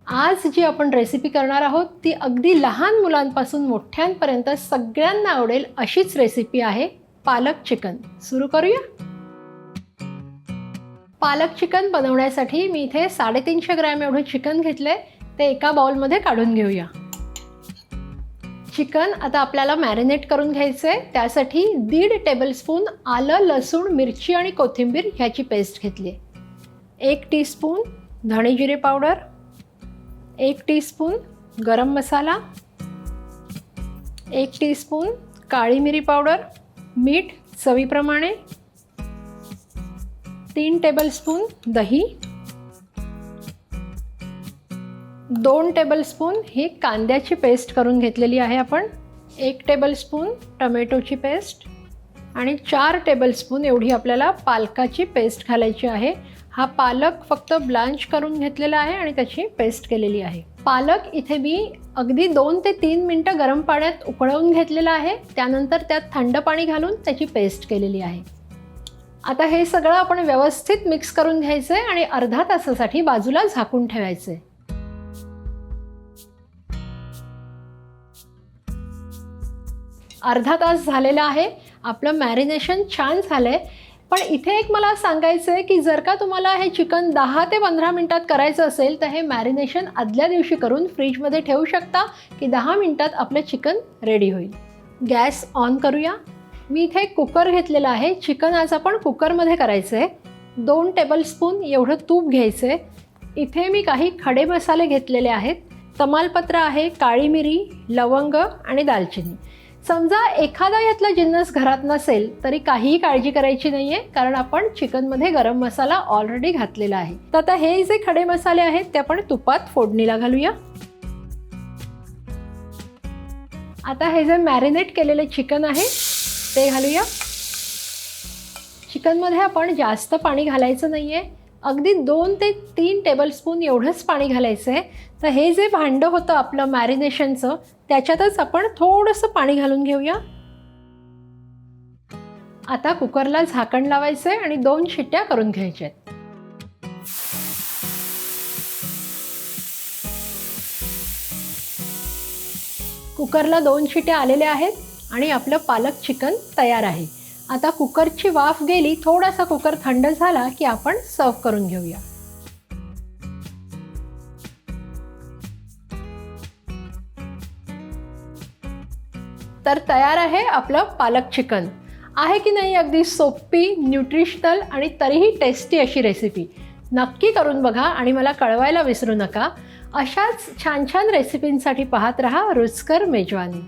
आज जी आपण रेसिपी करणार आहोत ती अगदी लहान मुलांपासून मोठ्यांपर्यंत सगळ्यांना आवडेल अशीच रेसिपी आहे पालक चिकन. सुरू करूया. पालक चिकन बनवण्यासाठी मी इथे 350 ग्रॅम एवढं चिकन घेतले. ते एका बाउलमध्ये काढून घेऊया. चिकन आता आपल्याला मॅरिनेट करून घ्यायचं आहे. त्यासाठी 1.5 टेबलस्पून आलं, लसूण, मिरची आणि कोथिंबीर ह्याची पेस्ट घेतली आहे. 1 टीस्पून धणे जिरे पावडर, 1 टीस्पून गरम मसाला, 1 टीस्पून काळी मिरी पावडर, मीठ चवीप्रमाणे, 3 टेबलस्पून दही, 2 टेबलस्पून ही कांद्याची पेस्ट करून घेतलेली आहे आपण, 1 टेबलस्पून टोमॅटोची पेस्ट आणि 4 टेबलस्पून एवढी आपल्याला पालकाची पेस्ट घालायची आहे. हा पालक फक्त ब्लांच करून घेतलेला आहे आणि त्याची पेस्ट केलेली आहे. पालक इथे मी अगदी 2 ते 3 मिनटं गरम पाण्यात उकळवून घेतलेलं आहे. त्यानंतर त्यात थंड पाणी घालून त्याची पेस्ट केलेली आहे. आता हे सगळं आपण व्यवस्थित मिक्स करून घ्यायचं आहे आणि अर्धा तासासाठी बाजूला झाकून ठेवायचं आहे. अर्धा तास झालेला आहे. आपलं मॅरिनेशन छान झालं आहे. पण इथे एक मला सांगायचं आहे की जर का तुम्हाला हे चिकन 10 ते 15 मिनटात करायचं असेल तर हे मॅरिनेशन आदल्या दिवशी करून फ्रीजमध्ये ठेवू शकता की 10 मिनटात आपलं चिकन रेडी होईल. गॅस ऑन करूया. मी इथे एक कुकर घेतलेला आहे. चिकन आज आपण कुकरमध्ये करायचं आहे. 2 टेबलस्पून एवढं तूप घ्यायचं आहे. इथे मी काही खडे मसाले घेतलेले आहेत. तमालपत्र आहे, काळी मिरी, लवंग आणि दालचिनी. समजा एखादा यातला जिन्नस घरात नसेल तरी काहीही काळजी करायची नाही आहे, कारण आपण चिकनमध्ये गरम मसाला ऑलरेडी घातलेला आहे. तर आता हे जे खडे मसाले आहेत ते आपण तुपात फोडणीला घालूया. आता हे जे मॅरिनेट केलेले चिकन आहे ते घालूया. चिकनमध्ये आपण जास्त पाणी घालायचं नाही आहे. अगदी 2 ते 3 टेबलस्पून एवढंच पाणी घालायचं आहे. तर हे जे भांडं होतं आपलं मॅरिनेशनचं त्याच्यातच आपण थोडंसं पाणी घालून घेऊया. आता कुकरला झाकण लावायचं आहे आणि 2 शिट्ट्या करून घ्यायच्या आहेत. कुकरला 2 शिट्ट्या आलेल्या आहेत आणि आपलं पालक चिकन तयार आहे. आता कुकरची वाफ गेली, थोडासा कुकर थंड झाला की आपण सर्व करून घेऊया. तर तयार आहे आपलं पालक चिकन. आहे की नाही अगदी सोपी, न्यूट्रिशनल आणि तरीही टेस्टी अशी रेसिपी. नक्की करून बघा आणि मला कळवायला विसरू नका. अशाच छान छान रेसिपींसाठी पाहत रहा रुचकर मेजवानी.